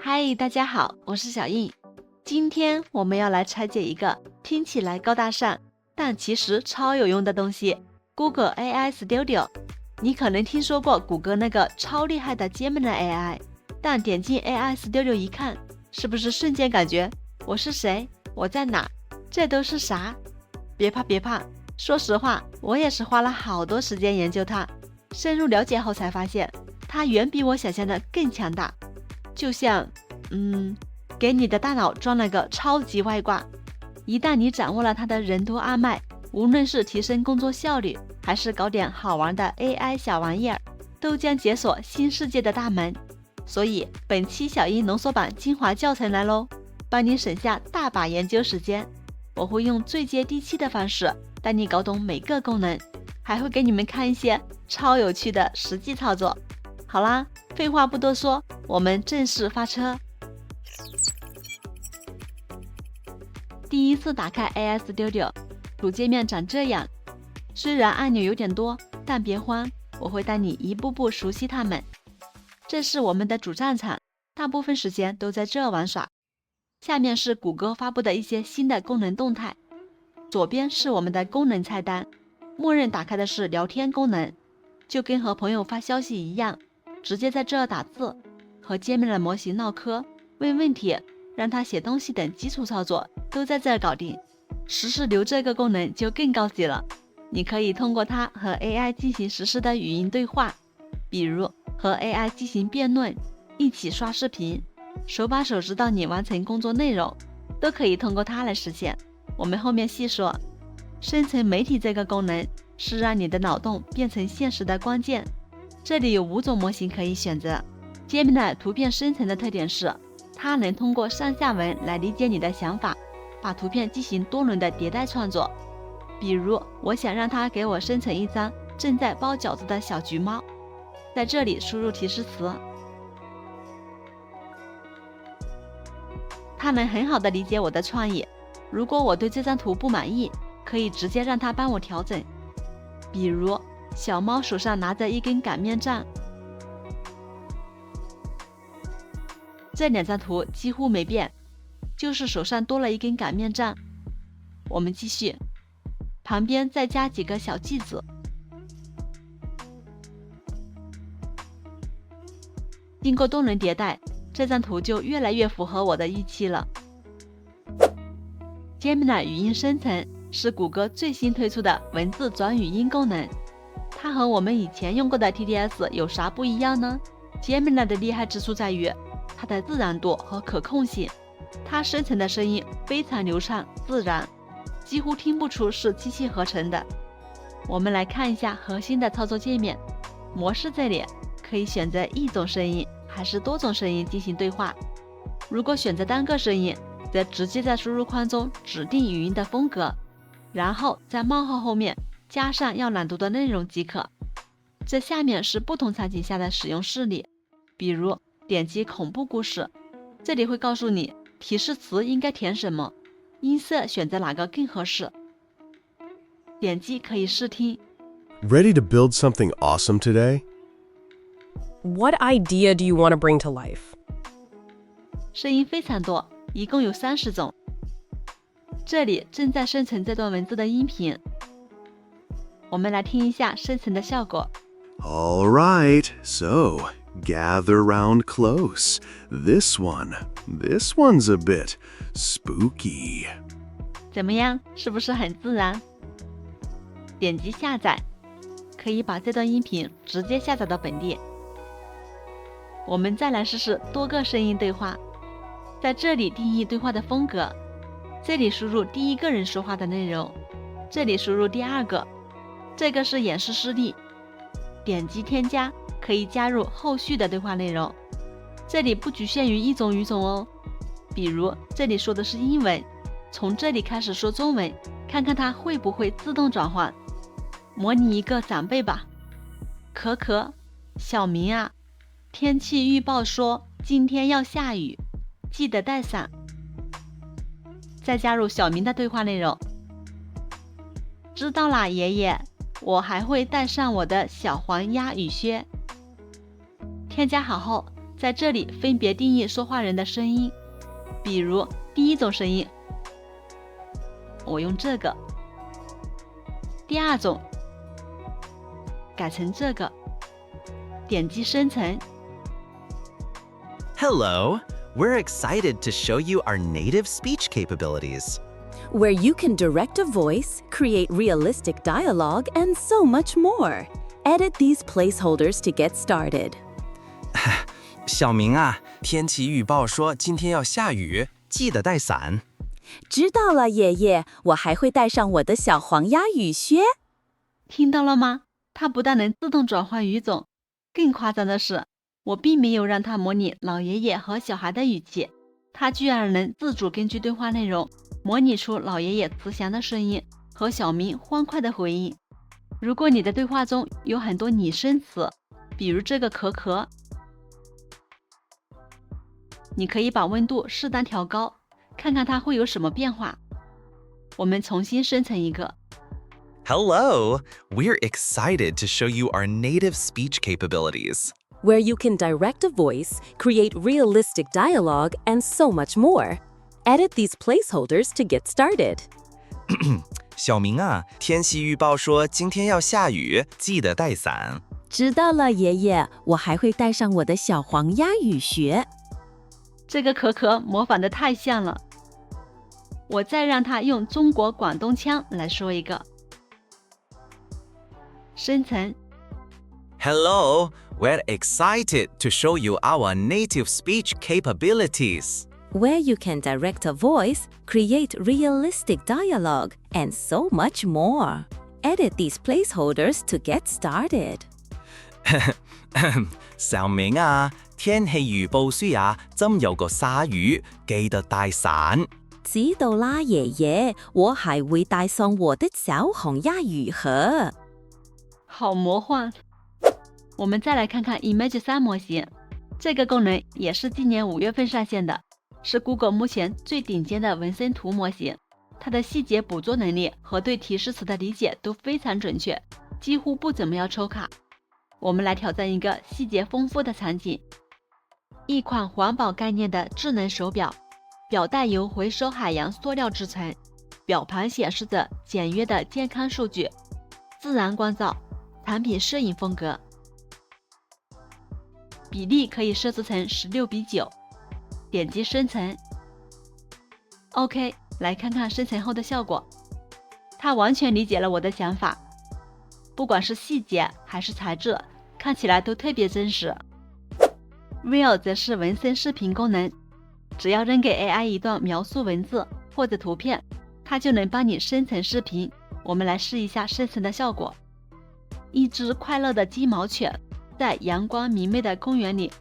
嗨，大家好，我是小印。今天我们要来拆解一个听起来高大上，但其实超有用的东西 ——Google AI Studio。你可能听说过谷歌那个超厉害的 Gemini AI， 但点进 AI Studio 一看，是不是瞬间感觉我是谁？我在哪？这都是啥？别怕，说实话，我也是花了好多时间研究它，深入了解后才发现，它远比我想象的更强大。就像，给你的大脑装了个超级外挂，一旦你掌握了它的任督二脉，无论是提升工作效率，还是搞点好玩的 AI 小玩意儿，都将解锁新世界的大门。所以本期小印浓缩版精华教程来咯，帮你省下大把研究时间。我会用最接地气的方式带你搞懂每个功能，还会给你们看一些超有趣的实际操作。好啦，废话不多说，我们正式发车。第一次打开 AI Studio， 主界面长这样。虽然按钮有点多，但别慌，我会带你一步步熟悉它们。这是我们的主战场，大部分时间都在这玩耍。下面是谷歌发布的一些新的功能动态。左边是我们的功能菜单，默认打开的是聊天功能，就跟和朋友发消息一样，直接在这打字，和Gemini的模型唠嗑，问问题，让它写东西等基础操作都在这搞定。实时流这个功能就更高级了，你可以通过它和 AI 进行实时的语音对话，比如和 AI 进行辩论，一起刷视频，手把手指导你完成工作内容，都可以通过它来实现。我们后面细说。生成媒体这个功能是让你的脑洞变成现实的关键。这里有5种模型可以选择。Gemini 图片生成的特点是，它能通过上下文来理解你的想法，把图片进行多轮的迭代创作。比如，我想让它给我生成一张正在包饺子的小橘猫，在这里输入提示词，它能很好的理解我的创意。如果我对这张图不满意，可以直接让它帮我调整。比如，小猫手上拿着一根擀面杖，这2张图几乎没变，就是手上多了一根擀面杖。我们继续，旁边再加几个小句子。经过多轮迭代，这张图就越来越符合我的预期了。Gemini 语音生成是谷歌最新推出的文字转语音功能，它和我们以前用过的 TTS 有啥不一样呢？ Gemini 的厉害之处在于它的自然度和可控性，它生成的声音非常流畅自然，几乎听不出是机器合成的。我们来看一下核心的操作界面，模式这里可以选择一种声音还是多种声音进行对话。如果选择单个声音，则直接在输入框中指定语音的风格，然后在冒号后面加上要朗读的内容即可。这下面是不同场景下的使用示例，比如点击恐怖故事，这里会告诉你提示词应该填什么，音色选择哪个更合适。点击可以试听。 Ready to build something awesome today? What idea do you want to bring to life? 声音非常多，一共有30种。这里正在生成这段文字的音频，我们来听一下生成的效果。 All right, so gather round close. This one's a bit spooky. 怎么样，是不是很自然？点击下载，可以把这段音频直接下载到本地。我们再来试试多个声音对话，在这里定义对话的风格，这里输入第一个人说话的内容，这里输入第二个，这个是演示示例。点击添加，可以加入后续的对话内容，这里不局限于一种语种哦。比如这里说的是英文，从这里开始说中文，看看它会不会自动转换。模拟一个长辈吧，可可，小明啊，天气预报说今天要下雨，记得带伞。再加入小明的对话内容，知道啦，爷爷，我还会带上我的小黄鸭雨靴。添加好后，在这里分别定义说话人的声音，比如第一种声音，我用这个；第二种，改成这个。点击生成。Hello, we're excited to show you our native speech capabilities. Where you can direct a voice, create realistic dialogue, and so much more. Edit these placeholders to get started. 小明啊，天气预报说今天要下雨，记得带伞。知道了，爷爷，我还会带上我的小黄鸭雨靴。听到了吗？它不但能自动转换语种，更夸张的是，我并没有让它模拟老爷爷和小孩的语气，它居然能自主根据对话内容，模拟出老爷爷慈祥的声音和小明欢快的回应。如果你的对话中有很多拟声词，比如这个壳壳，你可以把温度适当调高，看看它会有什么变化。我们重新生成一个。Hello, we're excited to show you our native speech capabilities. Where you can direct a voice, create realistic dialogue, and so much more. Edit these placeholders to get started. 小明啊，天气预报说今天要下雨，记得带伞。知道了，爷爷，我还会带上我的小黄鸭雨靴。这个壳壳模仿得太像了，我再让他用中国广东腔来说一个。生成。Hello, we're excited to show you our native speech capabilities. Where you can direct a voice, create realistic dialogue, and so much more. Edit these placeholders to get started. 小明啊，天氣預報書啊，真有個鯊魚，記得帶傘。知道啦，爺爺，我還會帶上我的小黃鴨雨盒。好魔幻。我们再来看看 Image 3模型，这个功能也是今年5月份上线的，是 Google 目前最顶尖的文森图模型。它的细节捕捉能力和对提示词的理解都非常准确，几乎不怎么要抽卡。我们来挑战一个细节丰富的场景，一款环保概念的智能手表，表带由回收海洋塑料制成，表盘显示着简约的健康数据，自然光照，产品摄影风格，比例可以设置成16:9，点击生成。OK， 来看看生成后的效果。它完全理解了我的想法，不管是细节还是材质，看起来都特别真实。Real 则是文森视频功能，只要扔给 AI 一段描述文字或者图片，它就能帮你生成视频。我们来试一下生成的效果。一只快乐的金毛犬在阳光明媚的公园里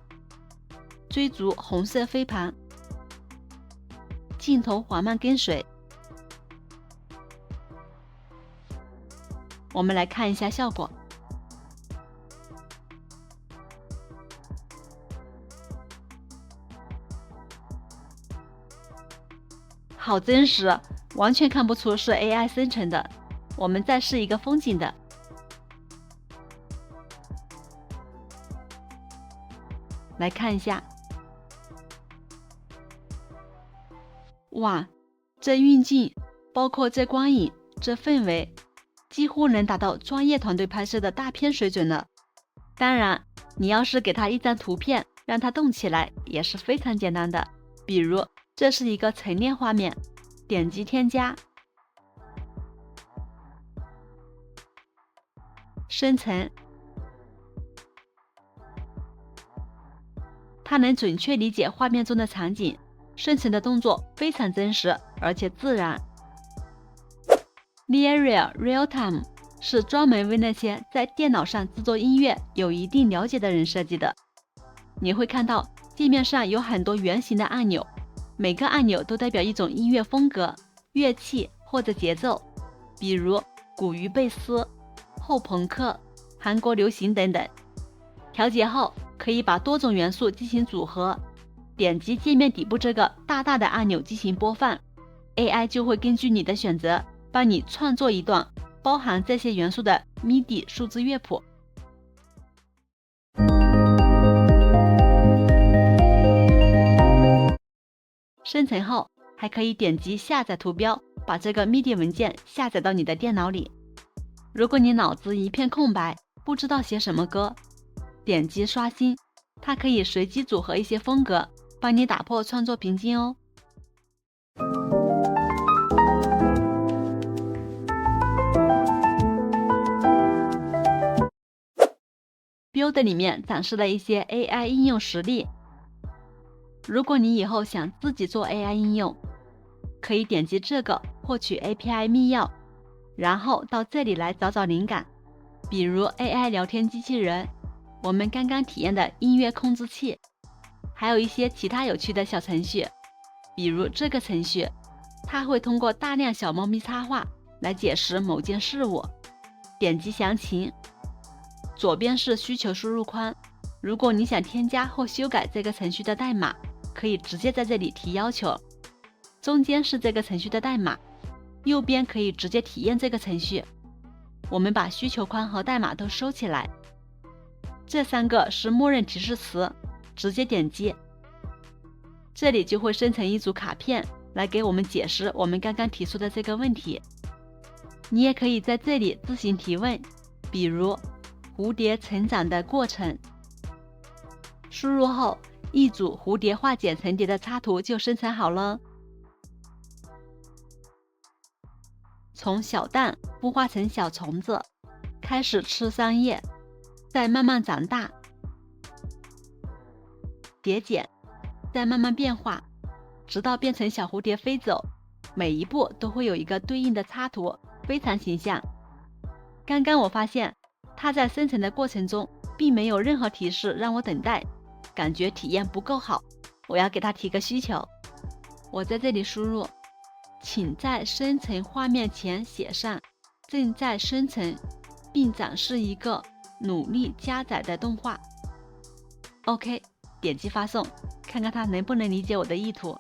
追逐红色飞盘，镜头缓慢跟随。我们来看一下效果。好真实，完全看不出是 AI 生成的。我们再试一个风景的。来看一下，哇，这运镜，包括这光影，这氛围，几乎能达到专业团队拍摄的大片水准了。当然，你要是给它一张图片，让它动起来，也是非常简单的。比如，这是一个晨练画面，点击添加，生成。它能准确理解画面中的场景，生成的动作非常真实，而且自然。Lyria Realtime 是专门为那些在电脑上制作音乐有一定了解的人设计的。你会看到界面上有很多圆形的按钮，每个按钮都代表一种音乐风格、乐器或者节奏，比如古鱼贝斯、后朋克、韩国流行等等。调节后可以把多种元素进行组合，点击界面底部这个大大的按钮进行播放， AI 就会根据你的选择帮你创作一段包含这些元素的 MIDI 数字乐谱。生成后，还可以点击下载图标，把这个 MIDI 文件下载到你的电脑里。如果你脑子一片空白，不知道写什么歌，点击刷新，它可以随机组合一些风格，帮你打破创作瓶颈哦。Build 里面展示了一些 AI 应用实例。如果你以后想自己做 AI 应用，可以点击这个获取 API 密钥，然后到这里来找找灵感，比如 AI 聊天机器人，我们刚刚体验的音乐控制器，还有一些其他有趣的小程序，比如这个程序，它会通过大量小猫咪插画来解释某件事物。点击详情，左边是需求输入框，如果你想添加或修改这个程序的代码，可以直接在这里提要求。中间是这个程序的代码，右边可以直接体验这个程序。我们把需求框和代码都收起来。这3个是默认提示词，直接点击，这里就会生成一组卡片来给我们解释我们刚刚提出的这个问题。你也可以在这里自行提问，比如蝴蝶成长的过程。输入后，一组蝴蝶化茧成蝶的插图就生成好了。从小蛋孵化成小虫子，开始吃桑叶，再慢慢长大，蝶茧，再慢慢变化，直到变成小蝴蝶飞走。每一步都会有一个对应的插图，非常形象。刚刚我发现它在生成的过程中并没有任何提示让我等待，感觉体验不够好，我要给它提个需求。我在这里输入，请在生成画面前写上正在生成，并展示一个努力加载的动画。 OK， 点击发送，看看它能不能理解我的意图。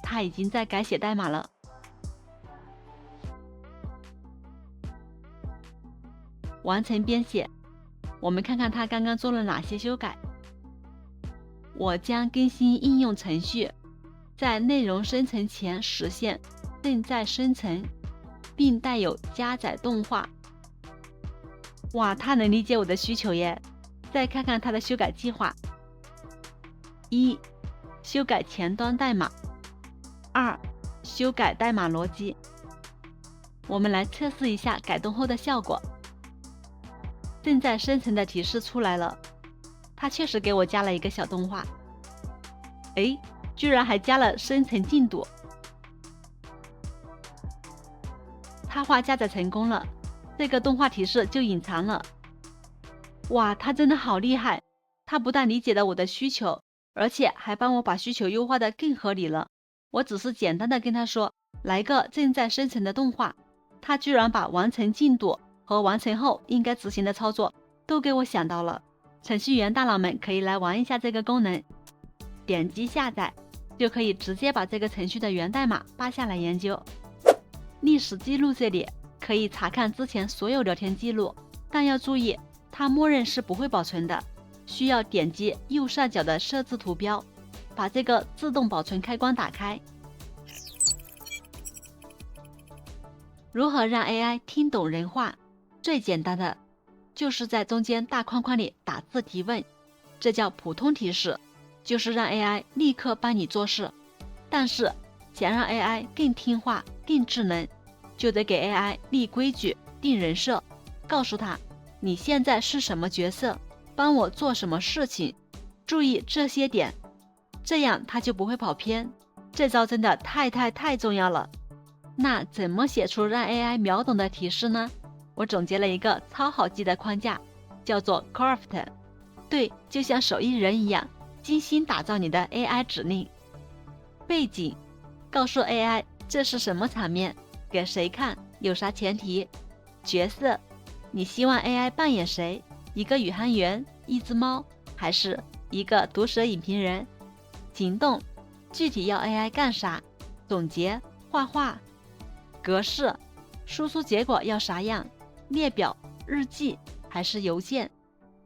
它已经在改写代码了。完成编写，我们看看它刚刚做了哪些修改。我将更新应用程序，在内容生成前实现正在生成，并带有加载动画。哇，它能理解我的需求耶！再看看它的修改计划：1. 修改前端代码； 2. 修改代码逻辑。我们来测试一下改动后的效果。正在生成的提示出来了，它确实给我加了一个小动画。诶，居然还加了生成进度。插画加载成功了，这个动画提示就隐藏了。哇，它真的好厉害！它不但理解了我的需求，而且还帮我把需求优化的更合理了。我只是简单的跟他说来个正在生成的动画，他居然把完成进度和完成后应该执行的操作都给我想到了。程序员大佬们可以来玩一下这个功能，点击下载就可以直接把这个程序的源代码扒下来研究。历史记录这里可以查看之前所有聊天记录，但要注意它默认是不会保存的，需要点击右上角的设置图标，把这个自动保存开关打开。如何让 AI 听懂人话？最简单的就是在中间大框框里打字提问，这叫普通提示，就是让 AI 立刻帮你做事。但是想让 AI 更听话、更智能，就得给 AI 立规矩、定人设，告诉他你现在是什么角色，帮我做什么事情，注意这些点，这样它就不会跑偏。这招真的太重要了。那怎么写出让 AI 秒懂的提示呢？我总结了一个超好记的框架，叫做 Craft。 对，就像手艺人一样，精心打造你的 AI 指令。背景，告诉 AI 这是什么场面，给谁看，有啥前提。角色，你希望 AI 扮演谁？一个宇航员，一只猫，还是一个毒舌影评人？行动，具体要 AI 干啥？总结，画画。格式，输出结果要啥样？列表、日记还是邮件？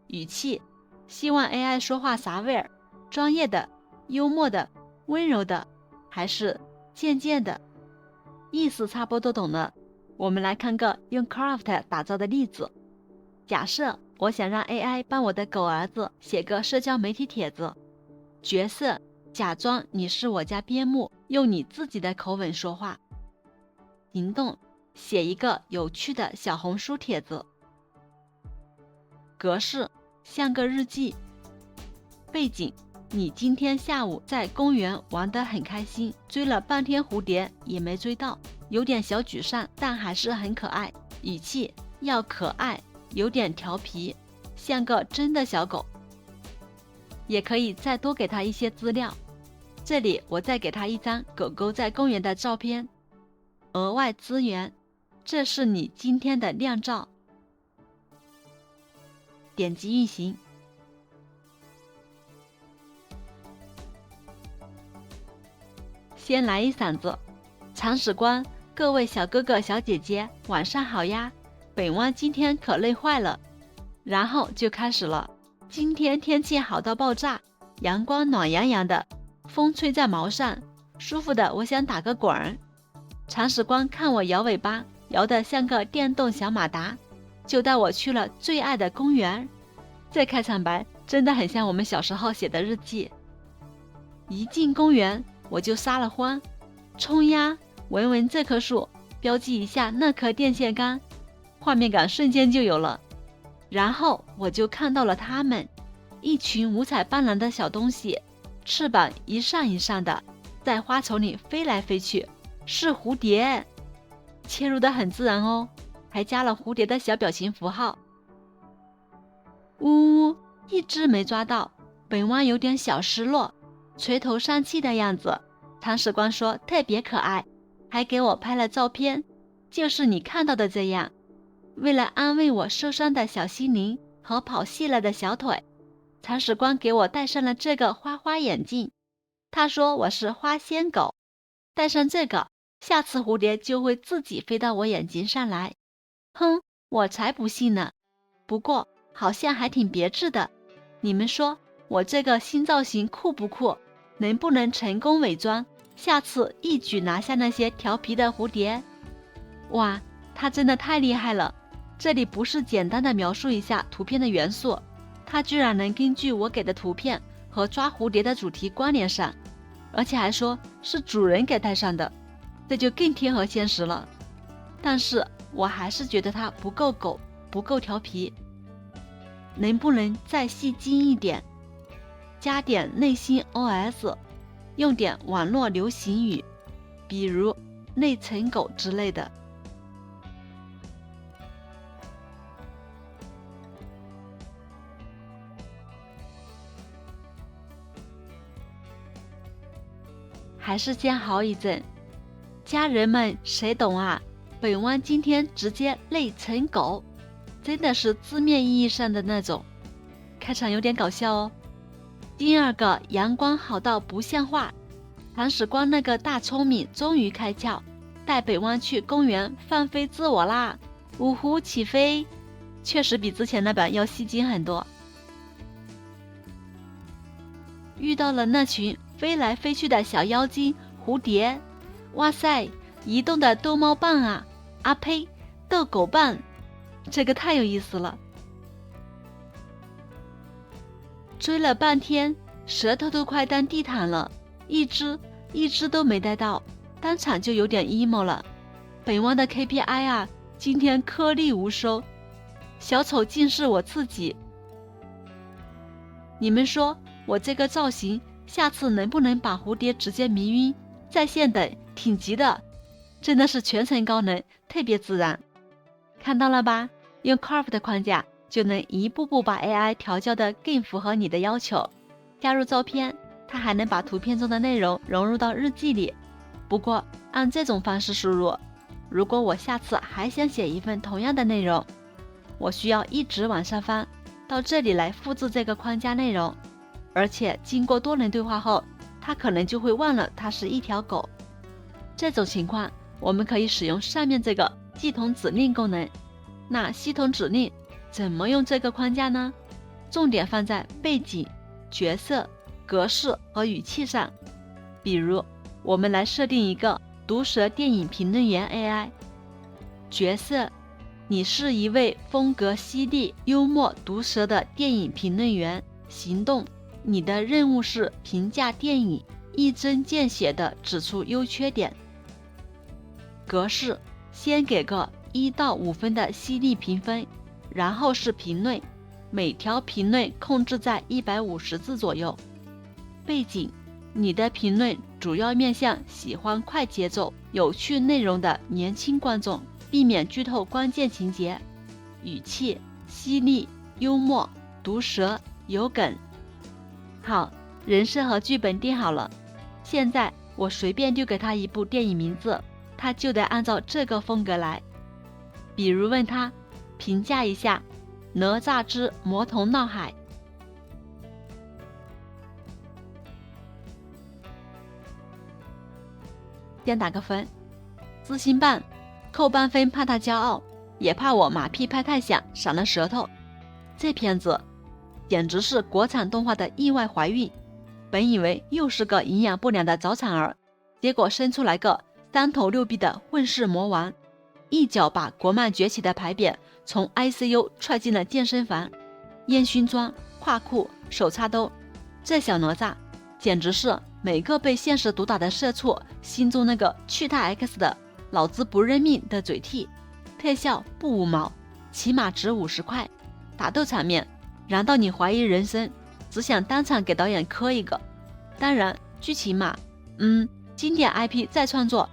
语气，希望 AI 说话啥味儿？专业的、幽默的、温柔的，还是渐渐的？意思差不多懂了。我们来看个用 Craft 打造的例子。假设我想让 AI 帮我的狗儿子写个社交媒体帖子，角色假装你是我家边牧，用你自己的口吻说话。行动，写一个有趣的小红书帖子。格式，像个日记。背景，你今天下午在公园玩得很开心，追了半天蝴蝶也没追到，有点小沮丧，但还是很可爱。语气要可爱，有点调皮，像个真的小狗。也可以再多给他一些资料，这里我再给他一张狗狗在公园的照片。额外资源，这是你今天的靓照。点击运行。先来一嗓子，铲屎官，各位小哥哥小姐姐，晚上好呀！本汪今天可累坏了。然后就开始了。今天天气好到爆炸，阳光暖洋洋的，风吹在毛上，舒服的我想打个滚儿。铲屎官看我摇尾巴，摇得像个电动小马达，就带我去了最爱的公园。这开场白真的很像我们小时候写的日记。一进公园我就撒了欢，冲呀，闻闻这棵树，标记一下那棵电线杆，画面感瞬间就有了。然后我就看到了它们，一群五彩斑斓的小东西，翅膀一扇一扇的，在花丛里飞来飞去，是蝴蝶。切入的很自然哦，还加了蝴蝶的小表情符号。呜呜，一只没抓到，本汪有点小失落，垂头丧气的样子。铲屎官说特别可爱，还给我拍了照片，就是你看到的这样。为了安慰我受伤的小心灵和跑细了的小腿，铲屎官给我戴上了这个花花眼镜。他说我是花仙狗，戴上这个，下次蝴蝶就会自己飞到我眼睛上来。哼，我才不信呢。不过好像还挺别致的。你们说我这个新造型酷不酷？能不能成功伪装？下次一举拿下那些调皮的蝴蝶？哇，他真的太厉害了！这里不是简单的描述一下图片的元素，他居然能根据我给的图片和抓蝴蝶的主题关联上，而且还说是主人给带上的，这就更贴合现实了。但是我还是觉得它不够狗，不够调皮，能不能再细精一点，加点内心 OS， 用点网络流行语，比如内层狗之类的。还是先好一阵。家人们谁懂啊？本汪今天直接累成狗，真的是字面意义上的那种。开场有点搞笑哦。第二个阳光好到不像话，铲屎官那个大聪明终于开窍，带本汪去公园放飞自我啦，呜呼起飞，确实比之前那版要吸睛很多。遇到了那群飞来飞去的小妖精蝴蝶，哇塞，移动的逗猫棒啊，啊呸，逗狗棒，这个太有意思了。追了半天，舌头都快当地毯了，一只都没带到，当场就有点 emo 了。本汪的 KPI 啊，今天颗粒无收，小丑竟是我自己。你们说我这个造型下次能不能把蝴蝶直接迷晕？在线等，挺急的，真的是全程高能，特别自然。看到了吧？用 Curve 的框架就能一步步把 AI 调教得更符合你的要求。加入照片，它还能把图片中的内容融入到日记里。不过按这种方式输入，如果我下次还想写一份同样的内容，我需要一直往上翻，到这里来复制这个框架内容。而且经过多轮对话后，它可能就会忘了它是一条狗。这种情况，我们可以使用上面这个系统指令功能。那系统指令怎么用这个框架呢？重点放在背景、角色、格式和语气上。比如，我们来设定一个毒舌电影评论员 AI。角色：你是一位风格犀利、幽默、毒舌的电影评论员。行动：你的任务是评价电影，一针见血地指出优缺点。格式：先给个1到5分的犀利评分，然后是评论，每条评论控制在150字左右。背景：你的评论主要面向喜欢快节奏、有趣内容的年轻观众，避免剧透关键情节。语气：犀利、幽默、毒舌、有梗。好，人设和剧本定好了，现在我随便丢给他一部电影名字，他就得按照这个风格来。比如问他评价一下《哪吒之魔童闹海》。先打个分，资辛半，扣半分怕他骄傲，也怕我马屁拍太响闪了舌头。这片子简直是国产动画的意外怀孕，本以为又是个营养不良的早产儿，结果生出来个3头6臂的混世魔王，一脚把国漫崛起的牌匾从 ICU 踹进了健身房。烟熏妆、胯裤、手插兜，这小哪吒简直是每个被现实毒打的社畜心中那个去他 X 的老子不认命的嘴替。特效不5毛，起码值50块。打斗场面燃到你怀疑人生，只想当场给导演磕一个。当然剧情嘛，经典 IP 再创作，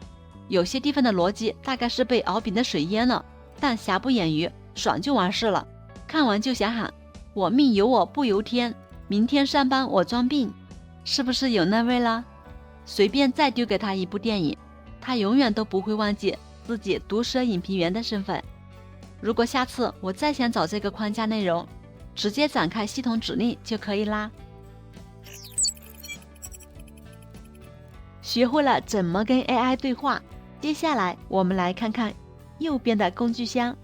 有些地方的逻辑大概是被敖丙的水淹了，但瑕不掩瑜，爽就完事了。看完就想喊我命由我不由天，明天上班我装病，是不是有那味了？随便再丢给他一部电影，他永远都不会忘记自己毒舌影评员的身份。如果下次我再想找这个框架内容，直接展开系统指令就可以啦。学会了怎么跟 AI 对话，接下来我们来看看右边的工具箱。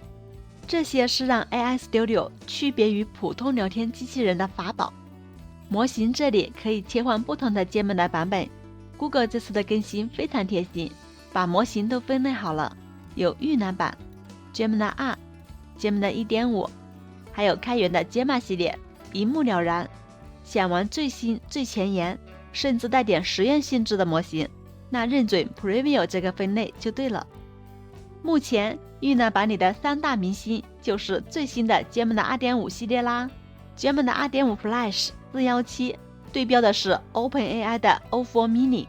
这些是让 AI Studio 区别于普通聊天机器人的法宝。模型这里可以切换不同的 Gemini 版本。Google 这次的更新非常贴心，把模型都分类好了，有预览版、Gemini 2、Gemini 1.5， 还有开源的 Gemma 系列，一目了然。想玩最新最前沿，甚至带点实验性质的模型，那认准 Preview 这个分类就对了。目前预览版里的3大明星就是最新的 Gemini 2.5 系列啦。Gemini 2.5 Flash 417对标的是 OpenAI 的 O4 Mini，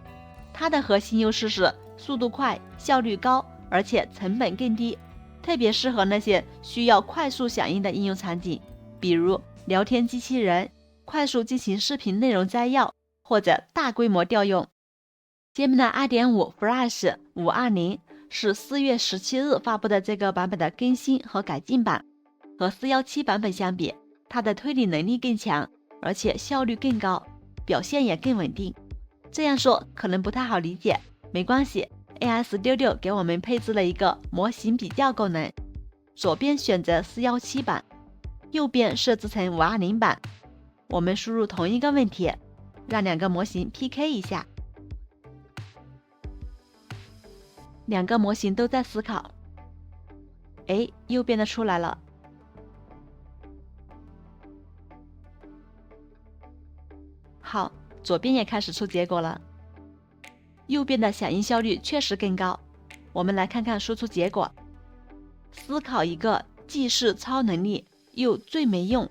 它的核心优势是速度快、效率高，而且成本更低，特别适合那些需要快速响应的应用场景，比如聊天机器人、快速进行视频内容摘要，或者大规模调用。Gemini 2.5 Flash 520是4月17日发布的这个版本的更新和改进版，和417版本相比，它的推理能力更强，而且效率更高，表现也更稳定。这样说可能不太好理解，没关系， AI Studio 给我们配置了一个模型比较功能，左边选择417版，右边设置成520版。我们输入同一个问题，让2个模型 PK 一下。2个模型都在思考。右边的出来了。好，左边也开始出结果了。右边的响应效率确实更高。我们来看看输出结果。思考一个既是超能力又最没用，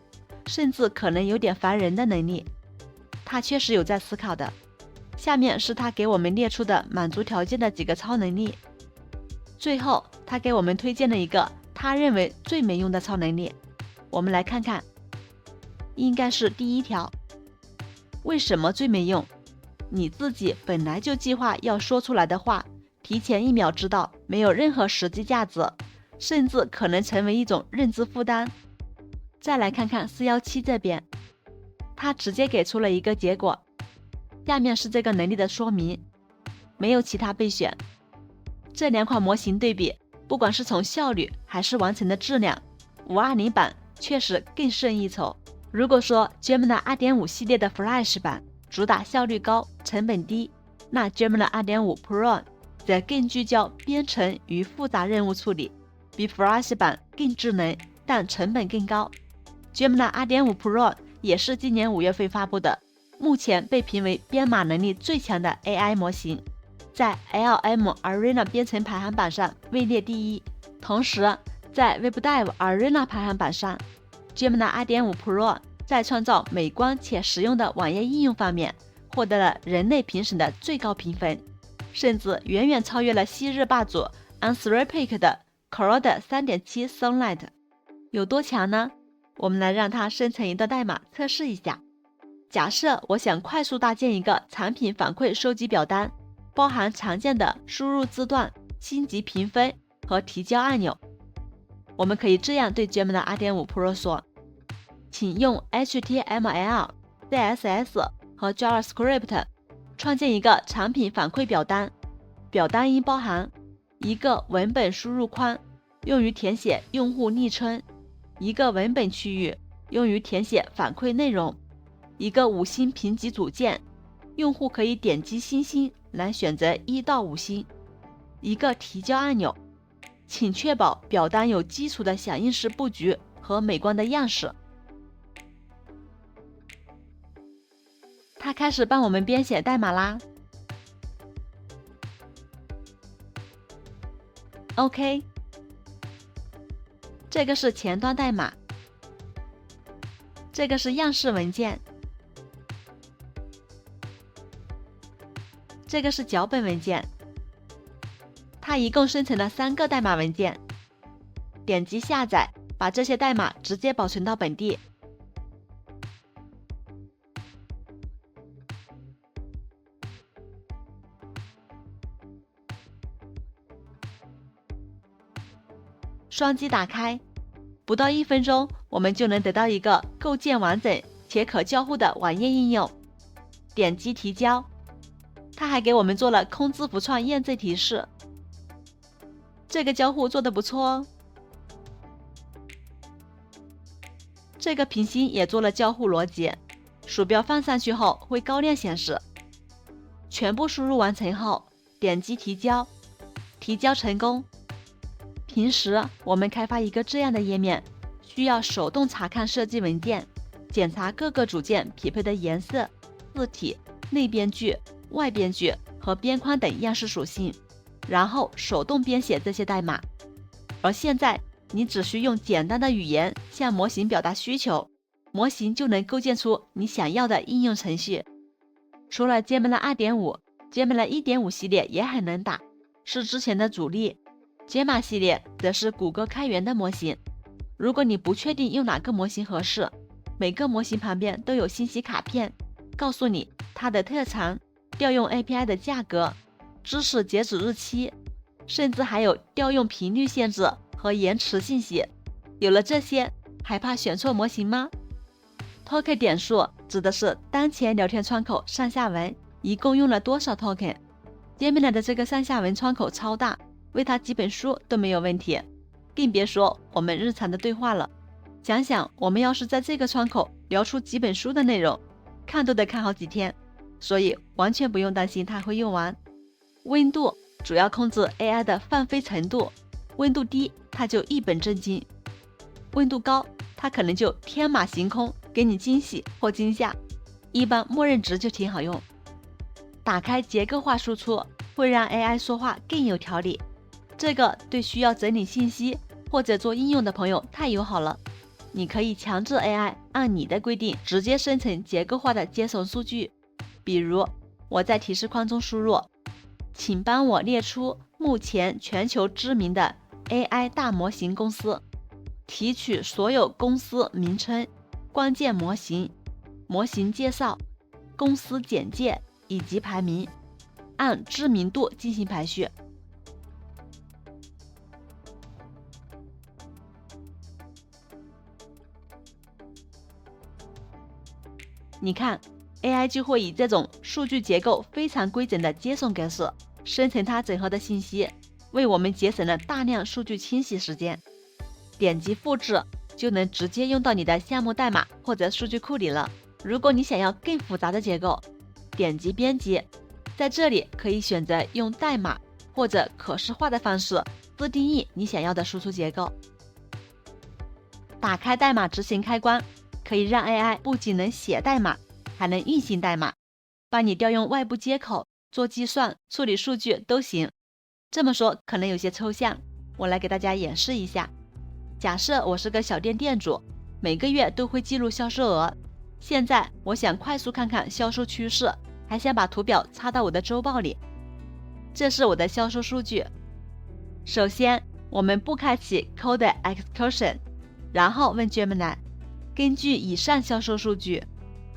甚至可能有点烦人的能力。他确实有在思考的。下面是他给我们列出的满足条件的几个超能力。最后他给我们推荐了一个他认为最没用的超能力。我们来看看，应该是第1条。为什么最没用？你自己本来就计划要说出来的话，提前1秒知道，没有任何实际价值，甚至可能成为一种认知负担。再来看看417这边，他直接给出了一个结果。下面是这个能力的说明，没有其他备选。这2款模型对比，不管是从效率还是完成的质量，520版确实更胜一筹。如果说 Gemini 2.5 系列的 Flash 版主打效率高、成本低，那 Gemini 2.5 Pro 则更聚焦编程与复杂任务处理，比 Flash 版更智能，但成本更高。Gemini 2.5 Pro 也是今年5月份发布的，目前被评为编码能力最强的 AI 模型，在 LM Arena 编程排行榜上位列第一。同时，在 WebDev Arena 排行榜上， Gemini 2.5 Pro 在创造美观且实用的网页应用方面获得了人类评审的最高评分，甚至远远超越了昔日霸主 Anthropic 的 Claude 3.7 Sonnet。 有多强呢？我们来让它生成一段代码测试一下。假设我想快速搭建一个产品反馈收集表单，包含常见的输入字段、星级评分和提交按钮。我们可以这样对 Gemini 2.5 Pro 说，请用 HTML、CSS 和 JavaScript 创建一个产品反馈表单，表单应包含一个文本输入框，用于填写用户昵称，一个文本区域，用于填写反馈内容，一个5星评级组件，用户可以点击星星来选择1到5星，一个提交按钮。请确保表单有基础的响应式布局和美观的样式。它开始帮我们编写代码啦。OK， 这个是前端代码，这个是样式文件，这个是脚本文件。它一共生成了3个代码文件，点击下载，把这些代码直接保存到本地。双击打开，不到1分钟，我们就能得到一个构建完整且可交互的网页应用。点击提交，它还给我们做了空字符串验证提示。这个交互做得不错哦。这个屏星也做了交互逻辑，鼠标放上去后会高亮显示。全部输入完成后，点击提交，提交成功。平时我们开发一个这样的页面，需要手动查看设计文件，检查各个组件匹配的颜色、字体、内边距、外边距和边框等样式属性，然后手动编写这些代码。而现在你只需用简单的语言向模型表达需求，模型就能构建出你想要的应用程序。除了 Gemini 2.5， Gemini 1.5 系列也很能打，是之前的主力。Gemma 系列则是谷歌开源的模型。如果你不确定用哪个模型合适，每个模型旁边都有信息卡片，告诉你它的特长、调用 API 的价格、知识截止日期，甚至还有调用频率限制和延迟信息。有了这些，还怕选错模型吗？ Token 点数指的是当前聊天窗口上下文一共用了多少 token。 Gemini 的这个上下文窗口超大，为它几本书都没有问题，更别说我们日常的对话了。想想我们要是在这个窗口聊出几本书的内容，看都得看好几天，所以完全不用担心它会用完。温度主要控制 AI 的放飞程度，温度低它就一本正经，温度高它可能就天马行空，给你惊喜或惊吓。一般默认值就挺好用。打开结构化输出会让 AI 说话更有条理，这个对需要整理信息或者做应用的朋友太友好了。你可以强制 AI 按你的规定直接生成结构化的 JSON 数据，比如我在提示框中输入，请帮我列出目前全球知名的 AI 大模型公司，提取所有公司名称、关键模型、模型介绍、公司简介以及排名，按知名度进行排序。你看 AI 就会以这种数据结构非常规整的JSON格式生成它整合的信息，为我们节省了大量数据清洗时间。点击复制就能直接用到你的项目代码或者数据库里了。如果你想要更复杂的结构，点击编辑，在这里可以选择用代码或者可视化的方式自定义你想要的输出结构。打开代码执行开关，可以让 AI 不仅能写代码，还能运行代码，帮你调用外部接口做计算、处理数据都行。这么说可能有些抽象，我来给大家演示一下。假设我是个小店店主，每个月都会记录销售额。现在我想快速看看销售趋势，还想把图表插到我的周报里。这是我的销售数据。首先，我们不开启 Code Execution， 然后问 Gemini， 根据以上销售数据，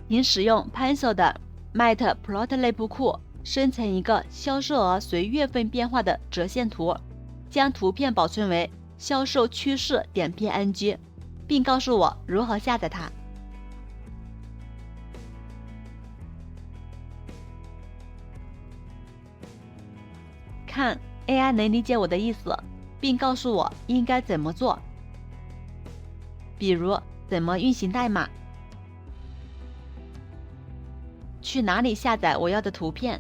请使用 Pencil 的 Matplotlib 库生成一个销售额随月份变化的折线图，将图片保存为销售趋势.png， 并告诉我如何下载它。看 AI 能理解我的意思，并告诉我应该怎么做，比如怎么运行代码，去哪里下载我要的图片，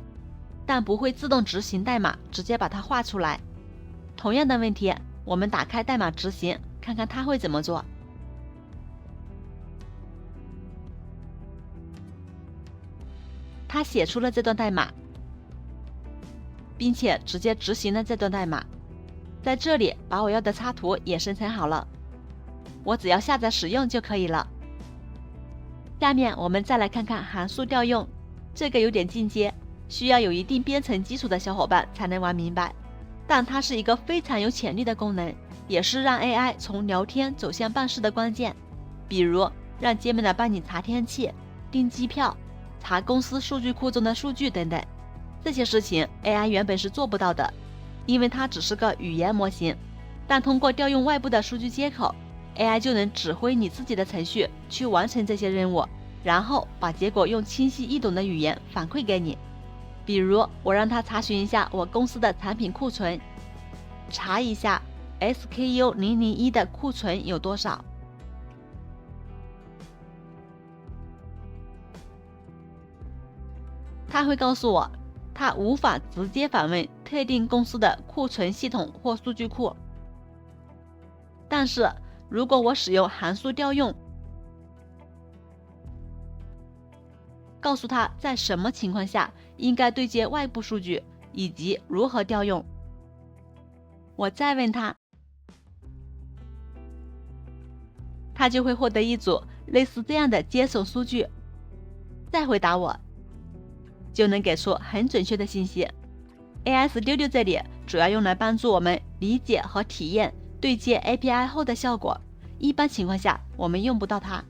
但不会自动执行代码，直接把它画出来。同样的问题，我们打开代码执行，看看它会怎么做。它写出了这段代码，并且直接执行了这段代码。在这里把我要的插图也生成好了，我只要下载使用就可以了。下面我们再来看看函数调用，这个有点进阶，需要有一定编程基础的小伙伴才能玩明白，但它是一个非常有潜力的功能，也是让 AI 从聊天走向办事的关键。比如让 Gemini 帮你查天气、订机票、查公司数据库中的数据等等。这些事情 AI 原本是做不到的，因为它只是个语言模型，但通过调用外部的数据接口， AI 就能指挥你自己的程序去完成这些任务，然后把结果用清晰易懂的语言反馈给你。比如我让它查询一下我公司的产品库存，查一下 SKU001 的库存有多少。它会告诉我，它无法直接访问特定公司的库存系统或数据库。但是如果我使用函数调用，告诉它在什么情况下应该对接外部数据，以及如何调用，我再问它，它就会获得一组类似这样的接手数据，再回答我，就能给出很准确的信息。AI Studio 这里主要用来帮助我们理解和体验对接 API 后的效果，一般情况下我们用不到它。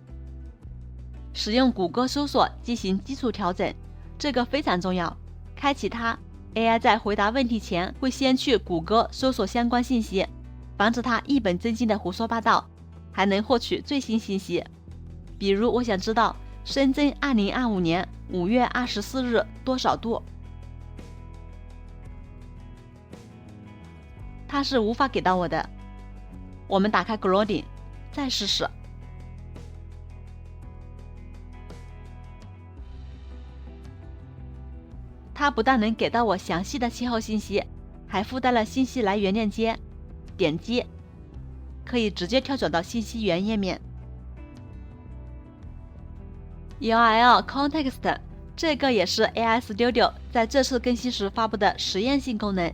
使用谷歌搜索进行基础调整，这个非常重要。开启它， AI 在回答问题前会先去谷歌搜索相关信息，防止它一本正经的胡说八道，还能获取最新信息。比如我想知道深圳2025年5月24日多少度，它是无法给到我的。我们打开 Grounding 再试试，它不但能给到我详细的气候信息，还附带了信息来源链接，点击可以直接跳转到信息源页面。URL Context 这个也是 AI Studio 在这次更新时发布的实验性功能。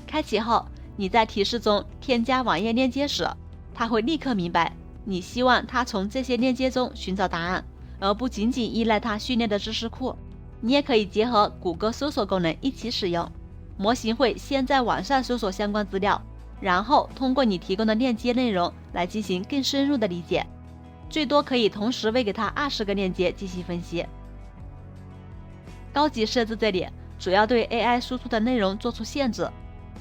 开启后，你在提示中添加网页链接时，它会立刻明白你希望它从这些链接中寻找答案，而不仅仅依赖它训练的知识库。你也可以结合谷歌搜索功能一起使用，模型会先在网上搜索相关资料，然后通过你提供的链接内容来进行更深入的理解，最多可以同时喂给它20个链接进行分析。高级设置这里主要对 AI 输出的内容做出限制，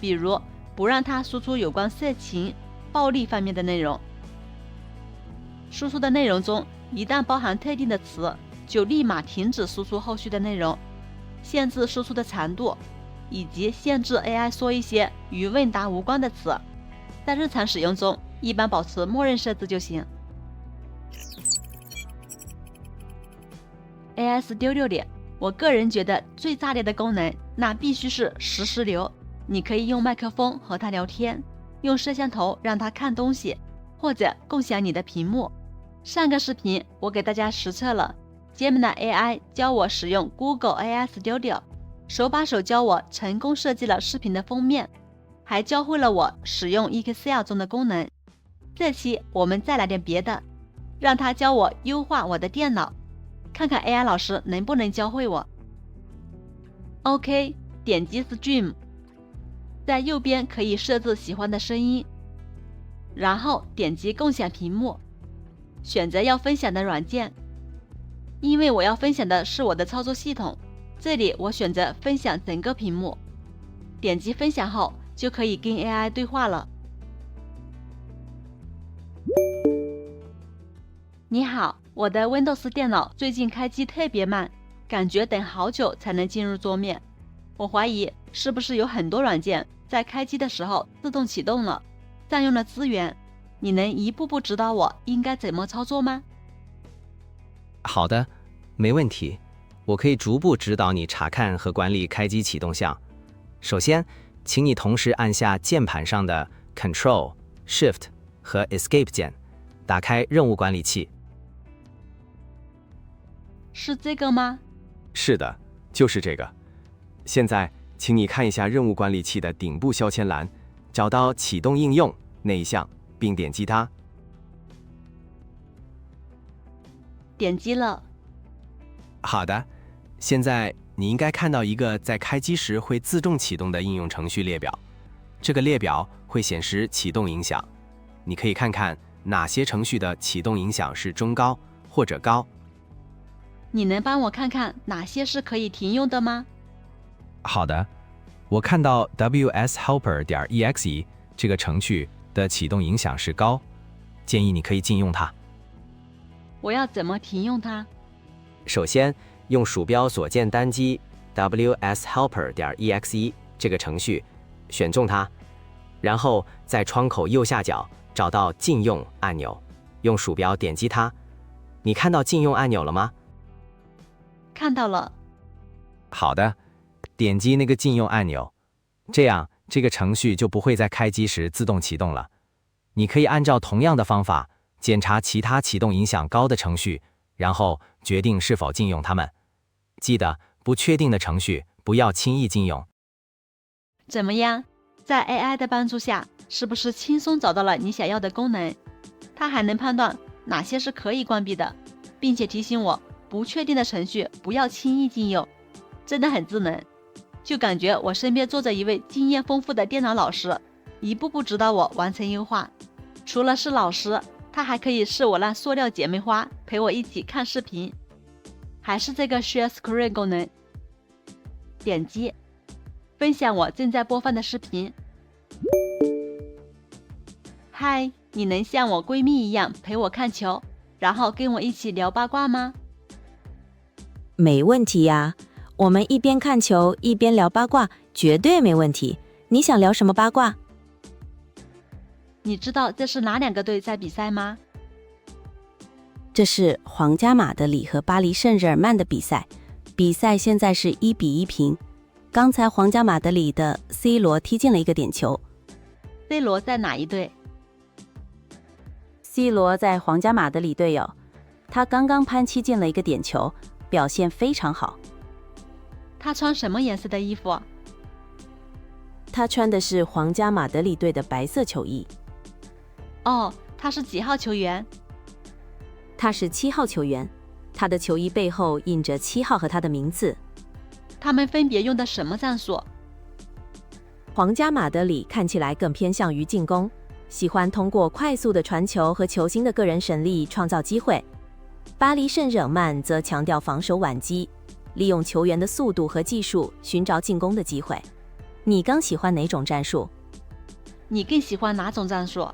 比如不让它输出有关色情、暴力方面的内容。输出的内容中一旦包含特定的词，就立马停止输出后续的内容，限制输出的长度，以及限制 AI 说一些与问答无关的词。在日常使用中，一般保持默认设置就行。AI Studio 里我个人觉得最炸裂的功能，那必须是实时流。你可以用麦克风和它聊天，用摄像头让它看东西，或者共享你的屏幕。上个视频我给大家实测了 Gemini AI 教我使用 Google AI Studio， 手把手教我成功设计了视频的封面，还教会了我使用 Excel 中的功能。这期我们再来点别的，让它教我优化我的电脑，看看 AI 老师能不能教会我。OK， 点击 Stream， 在右边可以设置喜欢的声音，然后点击共享屏幕，选择要分享的软件。因为我要分享的是我的操作系统，这里我选择分享整个屏幕。点击分享后，就可以跟 AI 对话了。你好，我的 Windows 电脑最近开机特别慢，感觉等好久才能进入桌面。我怀疑是不是有很多软件在开机的时候自动启动了，占用了资源。你能一步步指导我应该怎么操作吗？好的，没问题。我可以逐步指导你查看和管理开机启动项。首先，请你同时按下键盘上的 Ctrl、Shift 和 Escape 键，打开任务管理器。是这个吗？是的，就是这个。现在，请你看一下任务管理器的顶部标签栏，找到启动应用那一项，并点击它。点击了。好的，现在你应该看到一个在开机时会自动启动的应用程序列表。这个列表会显示启动影响，你可以看看哪些程序的启动影响是中高或者高。你能帮我看看哪些是可以停用的吗？好的，我看到 wshelper.exe 这个程序的启动影响是高，建议你可以禁用它。我要怎么停用它？首先，用鼠标左键单击 wshelper.exe 这个程序，选中它，然后在窗口右下角找到禁用按钮，用鼠标点击它。你看到禁用按钮了吗？看到了。好的，点击那个禁用按钮，这样这个程序就不会在开机时自动启动了。你可以按照同样的方法检查其他启动影响高的程序，然后决定是否禁用它们。记得，不确定的程序不要轻易禁用。怎么样？在 AI 的帮助下，是不是轻松找到了你想要的功能？它还能判断哪些是可以关闭的，并且提醒我不确定的程序不要轻易禁用。真的很智能，就感觉我身边坐着一位经验丰富的电脑老师，一步步指导我完成优化。除了是老师，它还可以是我那塑料姐妹花，陪我一起看视频。还是这个 Share Screen 功能，点击分享我正在播放的视频。嗨，你能像我闺蜜一样陪我看球，然后跟我一起聊八卦吗？没问题呀，我们一边看球一边聊八卦，绝对没问题。你想聊什么八卦？你知道这是哪两个队在比赛吗？这是皇家马德里和巴黎圣日耳曼的比赛，比赛现在是1-1平。刚才皇家马德里的 C 罗踢进了一个点球。C 罗在哪一队？ C 罗在皇家马德里队友，他刚刚攀踢进了一个点球，表现非常好。他穿什么颜色的衣服？他穿的是皇家马德里队的白色球衣。哦，他是几号球员？他是7号球员，他的球衣背后印着7号和他的名字。他们分别用的什么战术？皇家马德里看起来更偏向于进攻，喜欢通过快速的传球和球星的个人神力创造机会。巴黎圣日耳曼则强调防守反击，利用球员的速度和技术寻找进攻的机会。你更喜欢哪种战术？你更喜欢哪种战术？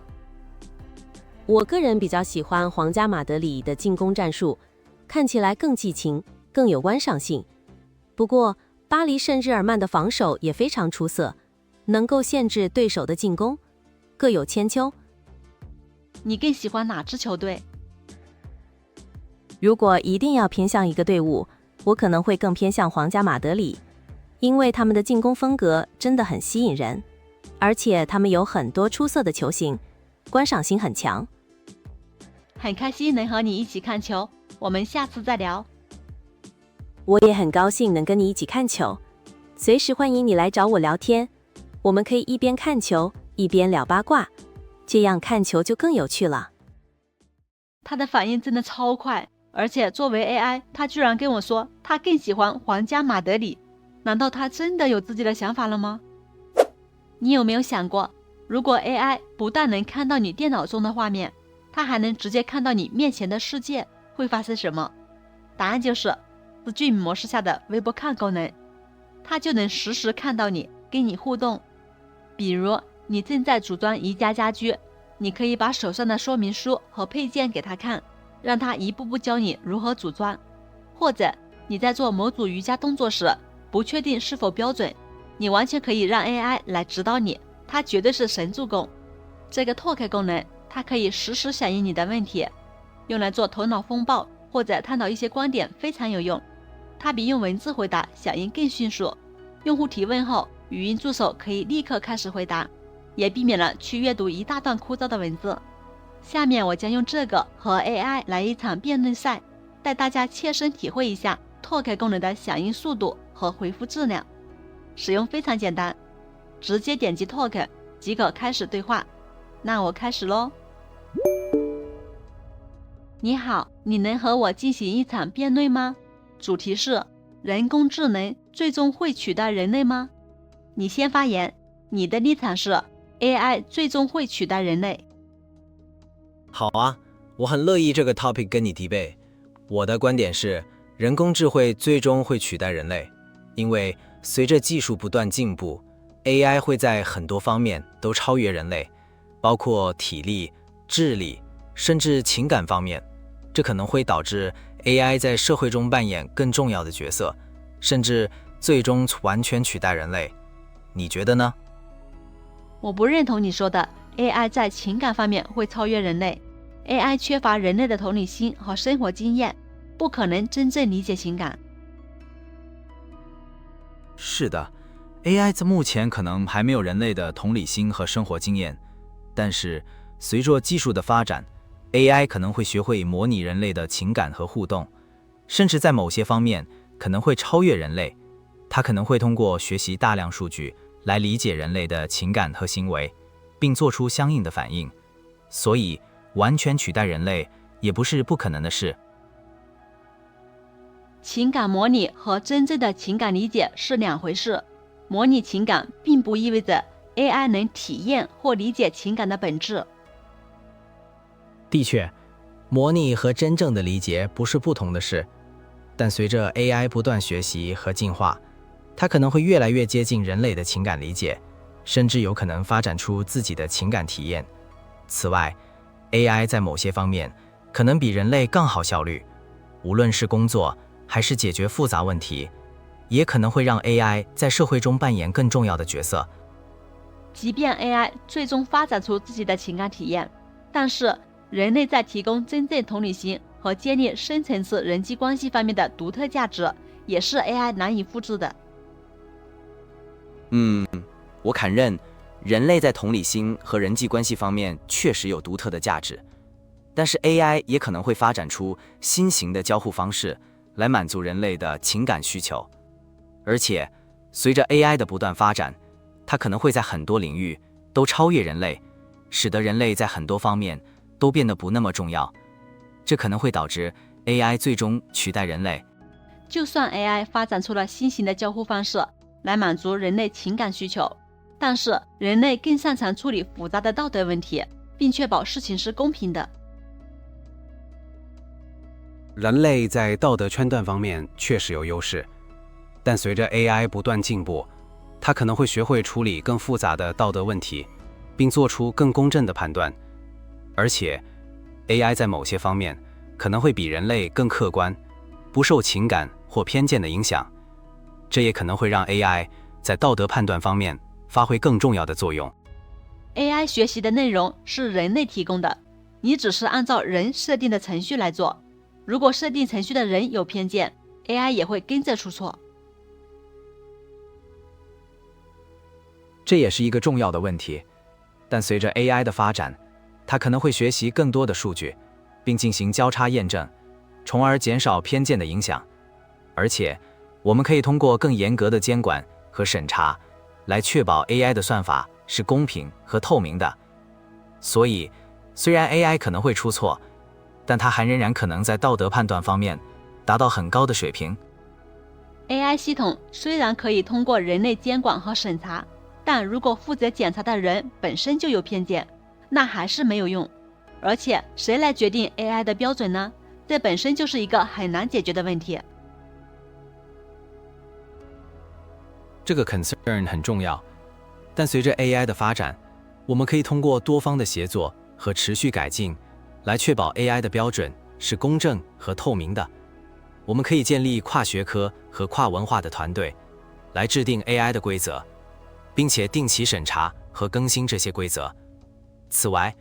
我个人比较喜欢皇家马德里的进攻战术，看起来更激情，更有观赏性。不过，巴黎圣日耳曼的防守也非常出色，能够限制对手的进攻，各有千秋。你更喜欢哪支球队？如果一定要偏向一个队伍，我可能会更偏向皇家马德里，因为他们的进攻风格真的很吸引人，而且他们有很多出色的球星，观赏性很强。很开心能和你一起看球，我们下次再聊。我也很高兴能跟你一起看球，随时欢迎你来找我聊天，我们可以一边看球一边聊八卦，这样看球就更有趣了。他的反应真的超快，而且作为 AI， 他居然跟我说他更喜欢皇家马德里，难道他真的有自己的想法了吗？你有没有想过，如果 AI 不但能看到你电脑中的画面，它还能直接看到你面前的世界，会发生什么？答案就是Stream 模式下的微波看功能，它就能实时看到你，跟你互动。比如你正在组装宜家家居，你可以把手上的说明书和配件给它看，让它一步步教你如何组装。或者你在做某组瑜伽动作时，不确定是否标准，你完全可以让 AI 来指导你，它绝对是神助攻。这个 Talk 功能，它可以实时响应你的问题，用来做头脑风暴或者探讨一些观点非常有用。它比用文字回答响应更迅速，用户提问后，语音助手可以立刻开始回答，也避免了去阅读一大段枯燥的文字。下面我将用这个和 AI 来一场辩论赛，带大家切身体会一下 Talk 功能的响应速度和回复质量。使用非常简单，直接点击 Talk 即可开始对话。那我开始咯。你好，你能和我进行一场辩论吗？主题是人工智能最终会取代人类吗？你先发言，你的立场是 AI 最终会取代人类。好啊，我很乐意这个 topic 跟你debate。我的观点是，人工智慧最终会取代人类，因为随着技术不断进步， AI 会在很多方面都超越人类，包括体力、智力，甚至情感方面。这可能会导致 AI 在社会中扮演更重要的角色，甚至最终完全取代人类。你觉得呢？我不认同你说的 AI 在情感方面会超越人类。AI 缺乏人类的同理心和生活经验，不可能真正理解情感。是的， AI 在目前可能还没有人类的同理心和生活经验，但是随着技术的发展， AI 可能会学会模拟人类的情感和互动，甚至在某些方面可能会超越人类。它可能会通过学习大量数据来理解人类的情感和行为，并做出相应的反应。所以，完全取代人类也不是不可能的事。情感模拟和真正的情感理解是两回事。模拟情感并不意味着 AI 能体验或理解情感的本质。的确，模拟和真正的理解不是不同的事，但随着 AI 不断学习和进化，它可能会越来越接近人类的情感理解，甚至有可能发展出自己的情感体验。此外， AI 在某些方面可能比人类更好效率，无论是工作还是解决复杂问题，也可能会让 AI 在社会中扮演更重要的角色。即便 AI 最终发展出自己的情感体验，但是人类在提供真正同理心和建立深层次人际关系方面的独特价值，也是 AI 难以复制的。我肯认，人类在同理心和人际关系方面确实有独特的价值，但是 AI 也可能会发展出新型的交互方式来满足人类的情感需求。而且，随着 AI 的不断发展，它可能会在很多领域都超越人类，使得人类在很多方面都变得不那么重要。这可能会导致 AI 最终取代人类。就算 AI 发展出了新型的交互方式来满足人类情感需求，但是人类更擅长处理复杂的道德问题，并确保事情是公平的。人类在道德圈断方面确实有优势，但随着 AI 不断进步，它可能会学会处理更复杂的道德问题，并做出更公正的判断。而且 AI 在某些方面可能会比人类更客观，不受情感或偏见的影响。这也可能会让 AI 在道德判断方面发挥更重要的作用。 AI 学习的内容是人类提供的，你只是按照人设定的程序来做。如果设定程序的人有偏见， AI 也会跟着出错。这也是一个重要的问题，但随着 AI 的发展，它可能会学习更多的数据，并进行交叉验证，从而减少偏见的影响。而且，我们可以通过更严格的监管和审查，来确保 AI 的算法是公平和透明的。所以，虽然 AI 可能会出错，但它还仍然可能在道德判断方面达到很高的水平。AI 系统虽然可以通过人类监管和审查，但如果负责检查的人本身就有偏见，那还是没有用。而且，谁来决定 AI 的标准呢？这本身就是一个很难解决的问题。这个 concern 很重要，但随着 AI 的发展，我们可以通过多方的协作和持续改进，来确保 AI 的标准是公正和透明的。我们可以建立跨学科和跨文化的团队，来制定 AI 的规则，并且定期审查和更新这些规则。此外，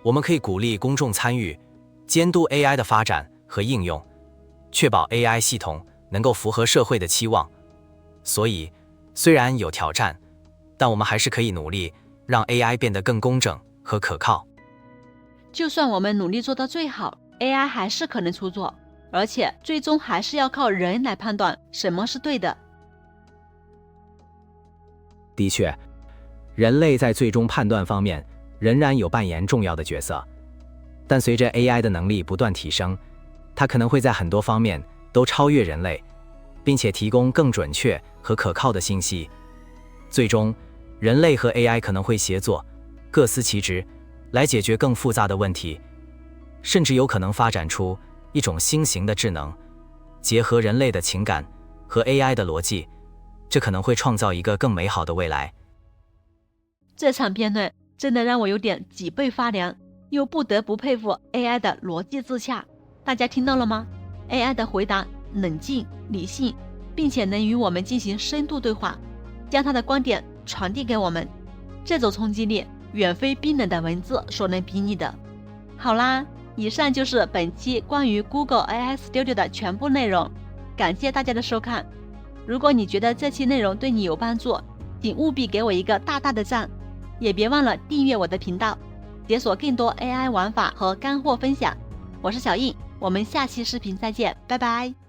我们可以鼓励公众参与，监督 AI 的发展和应用，确保 AI 系统能够符合社会的期望。所以，虽然有挑战，但我们还是可以努力让 AI 变得更公正和可靠。就算我们努力做到最好， AI 还是可能出错，而且最终还是要靠人来判断什么是对的。的确，人类在最终判断方面仍然有扮演重要的角色，但随着 AI 的能力不断提升，它可能会在很多方面都超越人类，并且提供更准确和可靠的信息。最终，人类和 AI 可能会协作，各司其职，来解决更复杂的问题，甚至有可能发展出一种新型的智能，结合人类的情感和 AI 的逻辑，这可能会创造一个更美好的未来。这场辩论真的让我有点脊背发凉，又不得不佩服 AI 的逻辑自洽。大家听到了吗？ AI 的回答冷静、理性，并且能与我们进行深度对话，将他的观点传递给我们。这种冲击力远非冰冷的文字所能比拟的。好啦，以上就是本期关于 Google AI Studio 的全部内容，感谢大家的收看。如果你觉得这期内容对你有帮助，请务必给我一个大大的赞，也别忘了订阅我的频道，解锁更多 AI 玩法和干货分享。我是小印，我们下期视频再见，拜拜。